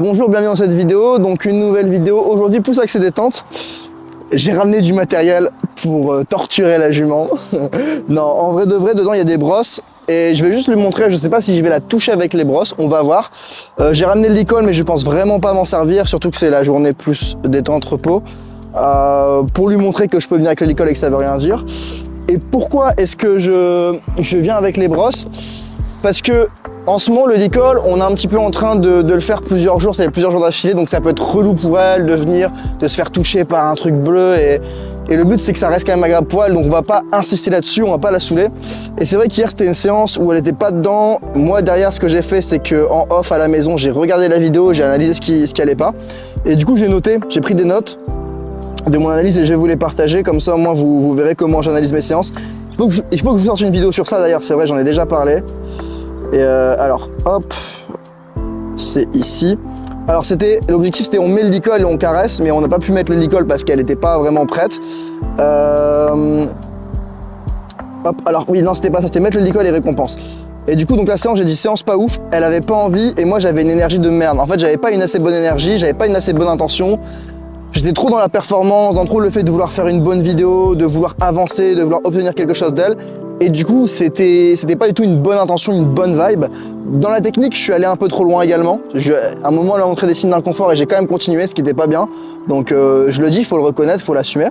bonjour, bienvenue dans cette vidéo. Donc une nouvelle vidéo aujourd'hui plus axée détente. J'ai ramené du matériel pour torturer la jument. Non, en vrai de vrai, dedans il y a des brosses et je vais juste lui montrer. Je sais pas si je vais la toucher avec les brosses, on va voir. J'ai ramené le licol mais je pense vraiment pas m'en servir, surtout que c'est la journée plus détente repos. Pour lui montrer que je peux venir avec le licol et que ça veut rien dire. Et pourquoi est-ce que je viens avec les brosses? Parce que en ce moment, le licol, on est un petit peu en train de le faire plusieurs jours, ça fait plusieurs jours d'affilée, donc ça peut être relou pour elle de venir, de se faire toucher par un truc bleu. Et le but, c'est que ça reste quand même agréable pour elle, donc on va pas insister là-dessus, on va pas la saouler. Et c'est vrai qu'hier, c'était une séance où elle était pas dedans. Moi, derrière, ce que j'ai fait, c'est qu'en off à la maison, j'ai regardé la vidéo, j'ai analysé ce qui allait pas. Et du coup, j'ai noté, j'ai pris des notes de mon analyse et je vais vous les partager, comme ça, au moins, vous verrez comment j'analyse mes séances. Il faut que je vous sorte une vidéo sur ça, d'ailleurs, c'est vrai, j'en ai déjà parlé. Et alors hop, c'est ici. Alors l'objectif c'était on met le licol et on caresse, mais on n'a pas pu mettre le licol parce qu'elle n'était pas vraiment prête. Hop, alors oui, non, c'était pas ça, c'était mettre le licol et récompense. Et du coup, donc la séance, j'ai dit séance pas ouf, elle avait pas envie et moi j'avais une énergie de merde. En fait, j'avais pas une assez bonne énergie, j'avais pas une assez bonne intention. J'étais trop dans la performance, dans trop le fait de vouloir faire une bonne vidéo, de vouloir avancer, de vouloir obtenir quelque chose d'elle. Et du coup, c'était pas du tout une bonne intention, une bonne vibe. Dans la technique, je suis allé un peu trop loin également. À un moment, elle a montré des signes d'inconfort et j'ai quand même continué, ce qui n'était pas bien. Donc je le dis, il faut le reconnaître, il faut l'assumer.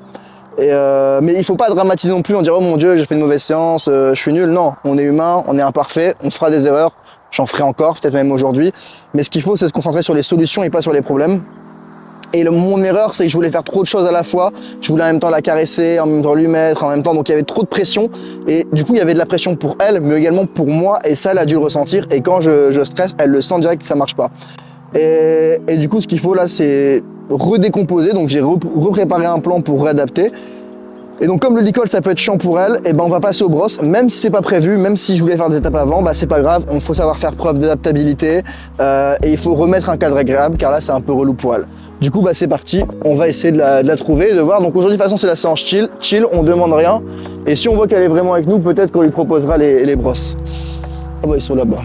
Mais il faut pas dramatiser non plus, on dirait oh mon dieu, j'ai fait une mauvaise séance, je suis nul. Non, on est humain, on est imparfait, on se fera des erreurs. J'en ferai encore, peut-être même aujourd'hui. Mais ce qu'il faut, c'est se concentrer sur les solutions et pas sur les problèmes. Et mon erreur, c'est que je voulais faire trop de choses à la fois. Je voulais en même temps la caresser, en même temps lui mettre, en même temps. Donc il y avait trop de pression. Et du coup, il y avait de la pression pour elle, mais également pour moi. Et ça, elle a dû le ressentir. Et quand je stresse, elle le sent direct que ça marche pas. Et du coup, ce qu'il faut là, c'est redécomposer. Donc j'ai repréparé un plan pour réadapter. Et donc comme le licol ça peut être chiant pour elle, et ben on va passer aux brosses, même si c'est pas prévu, même si je voulais faire des étapes avant, bah c'est pas grave, il faut savoir faire preuve d'adaptabilité et il faut remettre un cadre agréable car là c'est un peu relou pour elle. Du coup bah c'est parti, on va essayer de la trouver et de voir. Donc aujourd'hui de toute façon c'est la séance chill, on demande rien et si on voit qu'elle est vraiment avec nous, peut-être qu'on lui proposera les brosses. Ah bah ils sont là-bas.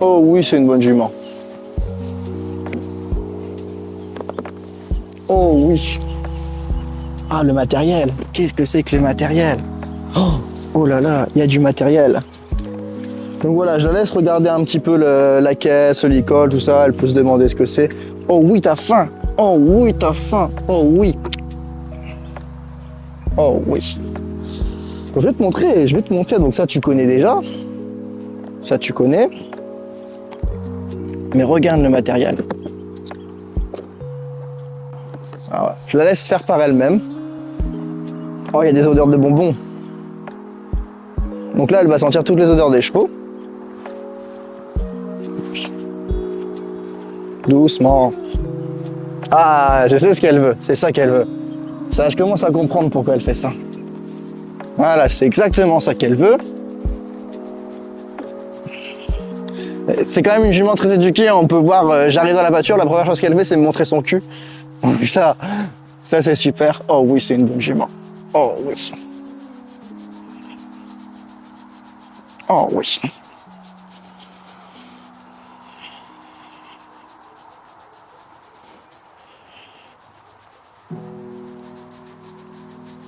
Oh oui, c'est une bonne jument. Oh oui. Ah le matériel. Qu'est-ce que c'est que le matériel? Oh là là, il y a du matériel. Donc voilà, je la laisse regarder un petit peu la caisse, le licol, tout ça. Elle peut se demander ce que c'est. Oh oui, t'as faim. Oh oui, t'as faim. Oh oui. Oh oui. Donc, je vais te montrer. Donc ça, tu connais déjà. Ça, tu connais. Mais regarde le matériel. Ah ouais. Je la laisse faire par elle-même. Oh, il y a des odeurs de bonbons. Donc là, elle va sentir toutes les odeurs des chevaux. Doucement. Ah, je sais ce qu'elle veut. C'est ça qu'elle veut. Ça, je commence à comprendre pourquoi elle fait ça. Voilà, c'est exactement ça qu'elle veut. C'est quand même une jument très éduquée. On peut voir, j'arrive dans la voiture, la première chose qu'elle fait, c'est me montrer son cul. Ça c'est super. Oh oui, c'est une bonne jument. Oh oui. Oh oui.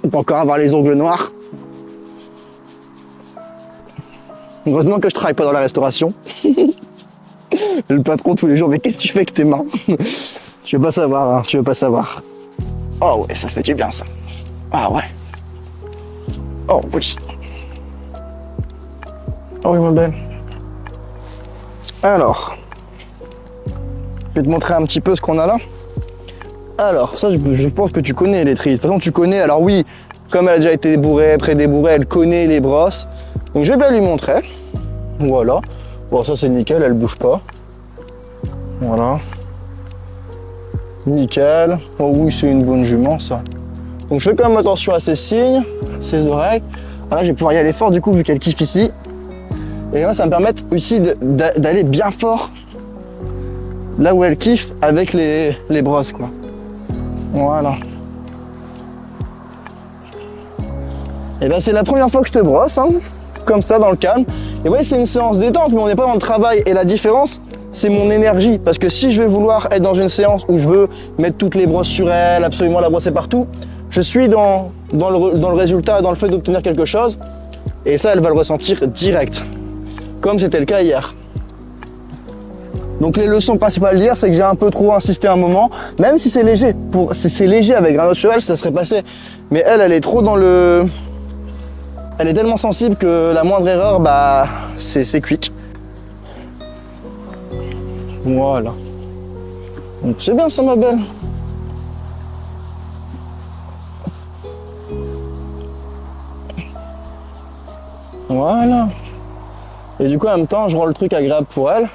On peut encore avoir les ongles noirs. Heureusement que je travaille pas dans la restauration. Le patron tous les jours, mais qu'est-ce que tu fais avec tes mains? Tu veux pas savoir, hein, tu veux pas savoir. Oh ouais, ça fait du bien ça. Ah ouais. Oh oui. Oh oui, ma belle. Alors, je vais te montrer un petit peu ce qu'on a là. Alors, ça, je pense que tu connais les trilles. De toute façon, tu connais. Alors oui, comme elle a déjà été débourrée, pré-débourrée, elle connaît les brosses. Donc je vais bien lui montrer. Voilà. Bon, ça c'est nickel, elle bouge pas. Voilà. Nickel. Oh oui, c'est une bonne jument ça. Donc je fais quand même attention à ses signes, ses oreilles. Voilà, je vais pouvoir y aller fort du coup vu qu'elle kiffe ici. Et là, ça me permet aussi d'aller bien fort là où elle kiffe avec les brosses quoi. Voilà. Et ben c'est la première fois que je te brosse, hein. comme ça dans le calme. Et vous voyez, c'est une séance détente, mais on n'est pas dans le travail. Et la différence, c'est mon énergie. Parce que si je vais vouloir être dans une séance où je veux mettre toutes les brosses sur elle, absolument la brosser partout, je suis dans le résultat, dans le fait d'obtenir quelque chose. Et ça, elle va le ressentir direct. Comme c'était le cas hier. Donc les leçons principales d'hier, c'est que j'ai un peu trop insisté un moment, même si c'est léger. C'est léger avec un autre cheval, ça serait passé. Mais elle est trop dans le... Elle est tellement sensible que la moindre erreur, bah, c'est quick. Voilà. Donc c'est bien ça, ma belle. Voilà. Et du coup, en même temps, je rends le truc agréable pour elle.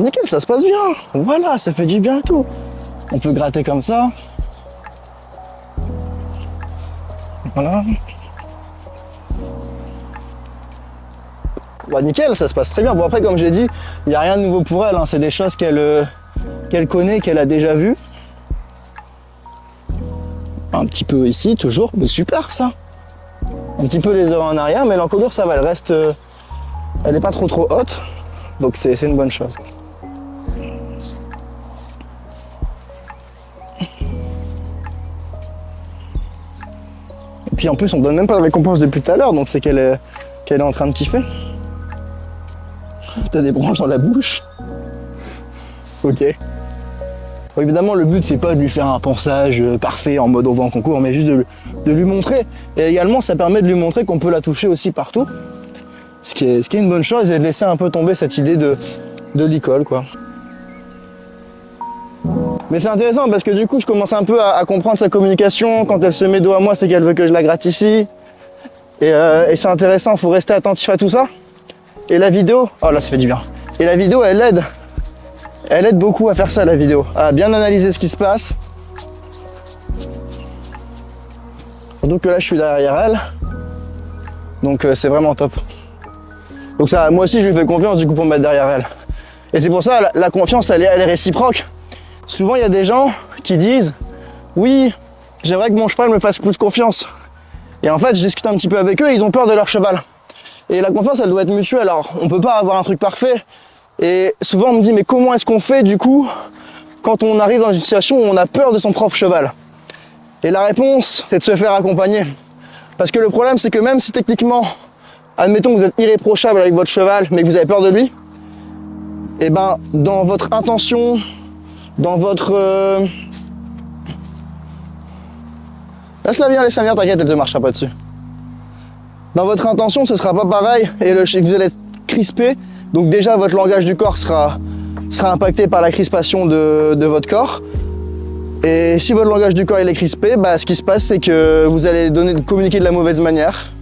Nickel, ça se passe bien. Voilà, ça fait du bien et tout. On peut gratter comme ça. Voilà. Bah nickel, ça se passe très bien. Bon après, comme j'ai dit, il n'y a rien de nouveau pour elle. Hein. C'est des choses qu'elle connaît, qu'elle a déjà vues. Un petit peu ici, toujours. Mais super ça. Un petit peu les oreilles en arrière, mais l'encolure, ça va. Elle reste... elle n'est pas trop haute. Donc c'est une bonne chose. Et puis en plus, on donne même pas de récompense depuis tout à l'heure, donc c'est qu'elle est en train de kiffer. T'as des branches dans la bouche. Ok. Bon, évidemment, le but, c'est pas de lui faire un pansage parfait en mode on va en concours, mais juste de lui montrer. Et également, ça permet de lui montrer qu'on peut la toucher aussi partout. Ce qui est une bonne chose, et de laisser un peu tomber cette idée de licol, quoi. Mais c'est intéressant parce que du coup, je commence un peu à comprendre sa communication. Quand elle se met dos à moi, c'est qu'elle veut que je la gratte ici. Et c'est intéressant, il faut rester attentif à tout ça. Et la vidéo, oh là, ça fait du bien. Et la vidéo, elle aide. Elle aide beaucoup à faire ça, la vidéo. À bien analyser ce qui se passe. Surtout que là, je suis derrière elle. Donc c'est vraiment top. Donc ça, moi aussi, je lui fais confiance du coup pour me mettre derrière elle. Et c'est pour ça, la confiance, elle est réciproque. Souvent, il y a des gens qui disent « Oui, j'aimerais que mon cheval me fasse plus confiance. » Et en fait, je discute un petit peu avec eux et ils ont peur de leur cheval. Et la confiance, elle doit être mutuelle. Alors, on peut pas avoir un truc parfait. Et souvent, on me dit « Mais comment est-ce qu'on fait, du coup, quand on arrive dans une situation où on a peur de son propre cheval ?» Et la réponse, c'est de se faire accompagner. Parce que le problème, c'est que même si techniquement, admettons que vous êtes irréprochable avec votre cheval, mais que vous avez peur de lui, et ben, dans votre intention, dans votre... Laisse-la venir, t'inquiète, elle te marchera pas dessus. Dans votre intention, ce sera pas pareil, et vous allez être crispé, donc déjà votre langage du corps sera impacté par la crispation de votre corps. Et si votre langage du corps il est crispé, bah, ce qui se passe, c'est que vous allez communiquer de la mauvaise manière.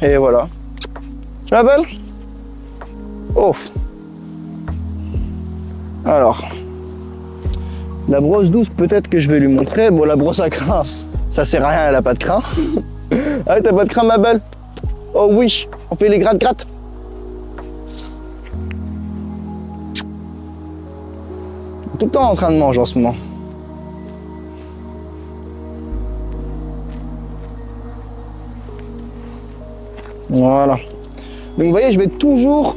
Et voilà. Tu m'appelles? Oh. Alors. La brosse douce, peut-être que je vais lui montrer. Bon, la brosse à crin, ça sert à rien, elle a pas de crin. Ah, t'as pas de crin, ma belle? Oh oui, on fait les gratte-gratte. Tout le temps en train de manger en ce moment. Voilà. Donc vous voyez, je vais toujours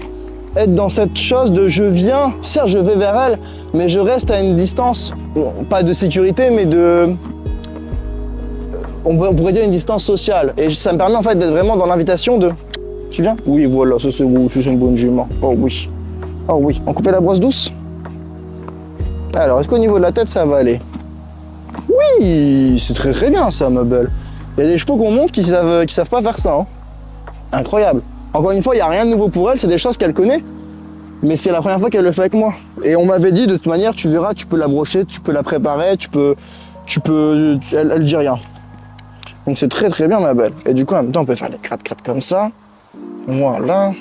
être dans cette chose de je viens, certes je vais vers elle, mais je reste à une distance, pas de sécurité, mais de... On pourrait dire une distance sociale. Et ça me permet en fait d'être vraiment dans l'invitation de... Tu viens? Oui, voilà, ça c'est beau, je suis une bonne jument. Oh oui. Oh oui. On coupait la brosse douce? Alors, est-ce qu'au niveau de la tête, ça va aller? Oui, c'est très très bien ça, ma belle. Il y a des chevaux qu'on monte qui savent pas faire ça. Hein. Incroyable. Encore une fois, il n'y a rien de nouveau pour elle, c'est des choses qu'elle connaît. Mais c'est la première fois qu'elle le fait avec moi. Et on m'avait dit, de toute manière, tu verras, tu peux la brocher, tu peux la préparer, elle dit rien. Donc c'est très très bien, ma belle. Et du coup, en même temps, on peut faire des gratte-gratte comme ça. Voilà.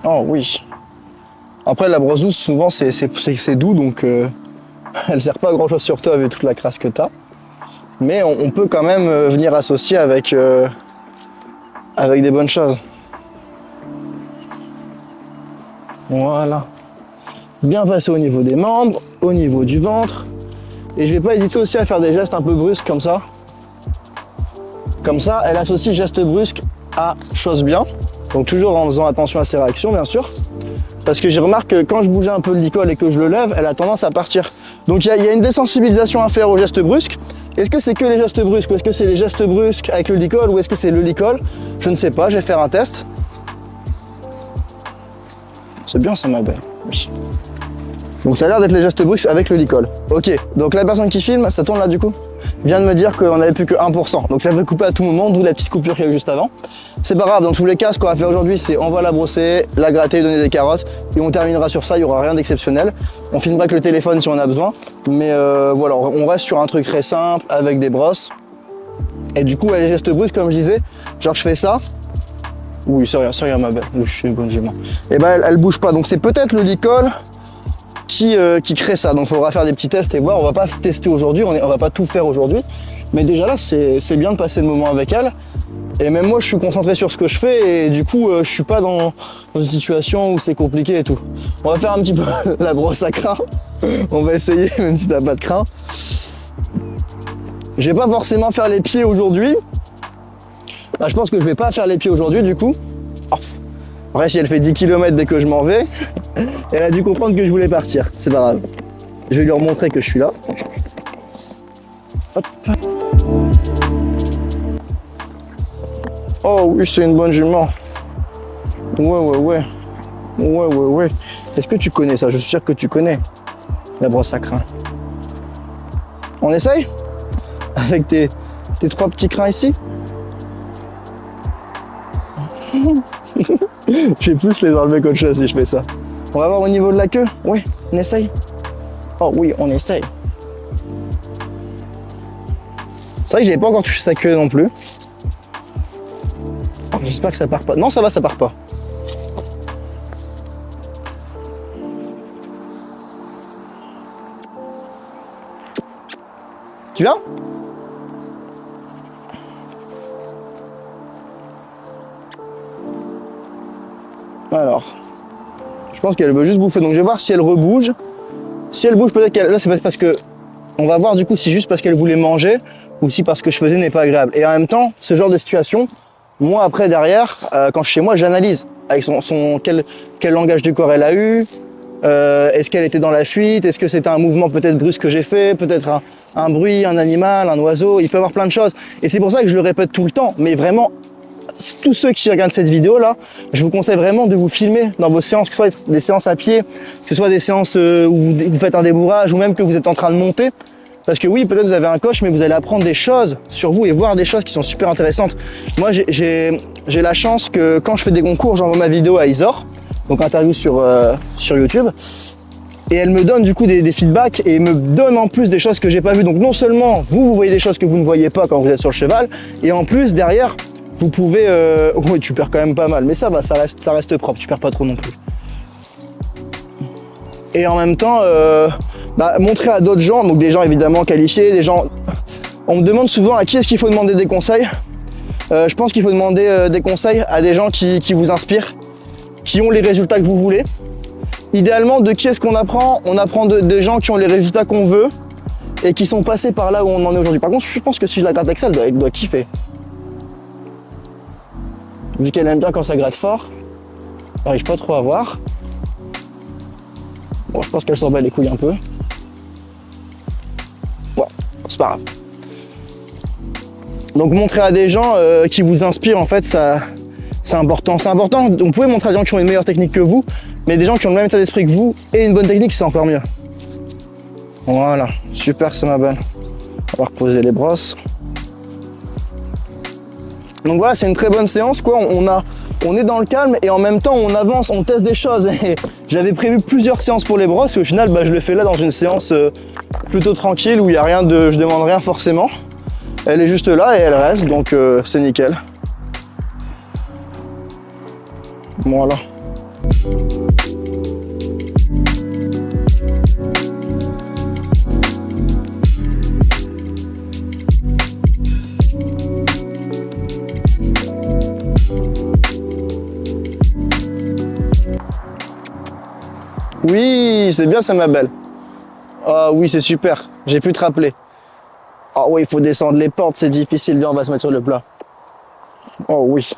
Oh oui. Après, la brosse douce, souvent, c'est doux, donc elle sert pas à grand chose sur toi avec toute la crasse que t'as. Mais on peut quand même venir associer avec des bonnes choses. Voilà. Bien passer au niveau des membres, au niveau du ventre. Et je vais pas hésiter aussi à faire des gestes un peu brusques comme ça. Comme ça, elle associe gestes brusques à choses bien. Donc toujours en faisant attention à ses réactions, bien sûr. Parce que j'ai remarqué que quand je bougeais un peu le licol et que je le lève, elle a tendance à partir. Donc il y a une désensibilisation à faire aux gestes brusques. Est-ce que c'est que les gestes brusques ou est-ce que c'est les gestes brusques avec le licol ou est-ce que c'est le licol? Je ne sais pas, je vais faire un test. C'est bien ça, ma belle. Oui. Donc ça a l'air d'être les gestes brusques avec le licol. Ok, donc la personne qui filme, ça tourne là du coup, vient de me dire qu'on n'avait plus que 1%. Donc ça peut couper à tout moment, d'où la petite coupure qu'il y a eu juste avant. C'est pas grave, dans tous les cas, ce qu'on va faire aujourd'hui, c'est on va la brosser, la gratter, donner des carottes, et on terminera sur ça, il n'y aura rien d'exceptionnel. On filmera avec le téléphone si on a besoin, mais voilà, on reste sur un truc très simple, avec des brosses. Et du coup, les gestes brusques, comme je disais, genre je fais ça. Oui, c'est rien ma belle, je suis une bonne jument. Et ben elle bouge pas, donc c'est peut-être le licol qui crée ça. Donc il faudra faire des petits tests et voir. On va pas tester aujourd'hui, on va pas tout faire aujourd'hui. Mais déjà là, c'est bien de passer le moment avec elle. Et même moi, je suis concentré sur ce que je fais et du coup, je suis pas dans une situation où c'est compliqué et tout. On va faire un petit peu la brosse à crin. On va essayer, même si t'as pas de crin. Je vais pas forcément faire les pieds aujourd'hui. Bah, je pense que je vais pas faire les pieds aujourd'hui du coup. Après, si elle fait 10 km dès que je m'en vais, elle a dû comprendre que je voulais partir. C'est pas grave. Je vais lui remontrer que je suis là. Hop. Oh oui, c'est une bonne jument. Ouais. Est-ce que tu connais ça? Je suis sûr que tu connais la brosse à crin. On essaye? Avec tes 3 petits crins ici? Je vais plus les enlever qu'autre chose si je fais ça. On va voir au niveau de la queue. Oui, on essaye. Oh oui, on essaye. C'est vrai que j'avais pas encore touché sa queue non plus. J'espère que ça part pas. Non, ça va, ça part pas. Tu viens? Alors, je pense qu'elle veut juste bouffer, donc je vais voir si elle rebouge. Si elle bouge, peut-être qu'elle... Là, c'est parce que... On va voir du coup si juste parce qu'elle voulait manger ou si parce que je faisais n'est pas agréable. Et en même temps, ce genre de situation, moi après, derrière, quand je suis chez moi, j'analyse avec quel langage du corps elle a eu. Est-ce qu'elle était dans la fuite? Est-ce que c'était un mouvement peut-être brusque que j'ai fait? Peut-être un bruit, un animal, un oiseau? Il peut y avoir plein de choses. Et c'est pour ça que je le répète tout le temps, mais vraiment... Tous ceux qui regardent cette vidéo là, je vous conseille vraiment de vous filmer dans vos séances, que ce soit des séances à pied, que ce soit des séances où vous faites un débourrage ou même que vous êtes en train de monter. Parce que oui, peut-être vous avez un coach, mais vous allez apprendre des choses sur vous et voir des choses qui sont super intéressantes. Moi, j'ai la chance que quand je fais des concours, j'envoie ma vidéo à Isor, donc interview sur YouTube. Et elle me donne du coup des feedbacks et me donne en plus des choses que j'ai pas vues. Donc non seulement vous voyez des choses que vous ne voyez pas quand vous êtes sur le cheval, et en plus derrière, vous pouvez... Oui, tu perds quand même pas mal, mais ça va, ça reste propre, tu perds pas trop non plus. Et en même temps, montrer à d'autres gens, donc des gens évidemment qualifiés, des gens... On me demande souvent à qui est-ce qu'il faut demander des conseils. Je pense qu'il faut demander des conseils à des gens qui vous inspirent, qui ont les résultats que vous voulez. Idéalement, de qui est-ce qu'on apprend? On apprend des gens qui ont les résultats qu'on veut et qui sont passés par là où on en est aujourd'hui. Par contre, je pense que si je la gratte avec ça, elle doit kiffer. Vu qu'elle aime bien quand ça gratte fort, j'arrive pas trop à voir. Bon, je pense qu'elle s'en bat les couilles un peu. Ouais, c'est pas grave. Donc montrer à des gens qui vous inspirent, en fait, ça, c'est important. C'est important, vous pouvez montrer à des gens qui ont une meilleure technique que vous, mais des gens qui ont le même état d'esprit que vous et une bonne technique, c'est encore mieux. Voilà, super, c'est ma bonne. On va reposer les brosses. Donc voilà, c'est une très bonne séance, quoi. On est dans le calme et en même temps on avance, on teste des choses. Et j'avais prévu plusieurs séances pour les brosses et au final je le fais là dans une séance plutôt tranquille où il n'y a rien de, je demande rien forcément. Elle est juste là et elle reste, donc c'est nickel. Voilà. Oui, c'est bien ça ma belle. Ah oui, c'est super. J'ai pu te rappeler. Ah oui, il faut descendre les portes, c'est difficile. Viens, on va se mettre sur le plat. Oh oui.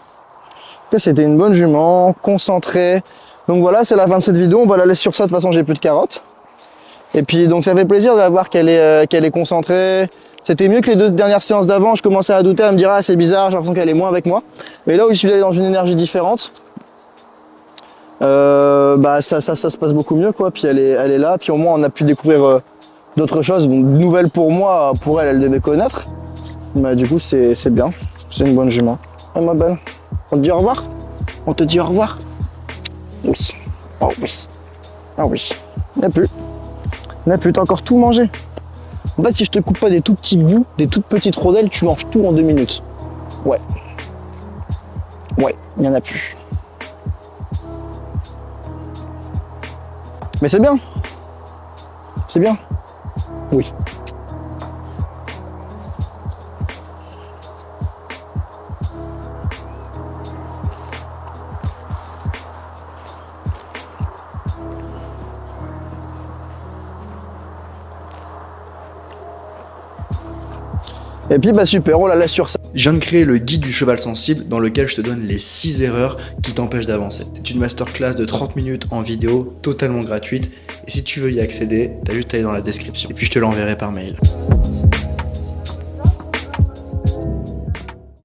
Ça, c'était une bonne jument, concentrée. Donc voilà, c'est la fin de cette vidéo. On va la laisser sur ça. De toute façon, j'ai plus de carottes. Et puis, donc ça fait plaisir de la voir qu'elle est concentrée. C'était mieux que les 2 dernières séances d'avant. Je commençais à douter, à me dire, ah, c'est bizarre, j'ai l'impression qu'elle est moins avec moi. Mais là où je suis allé dans une énergie différente, bah ça se passe beaucoup mieux, quoi. Puis elle est là. Puis au moins, on a pu découvrir d'autres choses. Bon, nouvelles pour moi, pour elle, elle devait connaître. Mais du coup, c'est bien. C'est une bonne jument. Ah, ma belle. On te dit au revoir? On te dit au revoir? Oui. Oh oui. Ah oui. N'a plus. N'a plus, t'as encore tout mangé. En fait, si je te coupe pas des tout petits bouts, des toutes petites rondelles, tu manges tout en 2 minutes. Ouais. Ouais, il n'y en a plus. Mais c'est bien. C'est bien. Oui. Et puis bah super, on la laisse sur ça. Je viens de créer le guide du cheval sensible dans lequel je te donne les 6 erreurs qui t'empêchent d'avancer. C'est une masterclass de 30 minutes en vidéo, totalement gratuite. Et si tu veux y accéder, t'as juste à aller dans la description. Et puis je te l'enverrai par mail.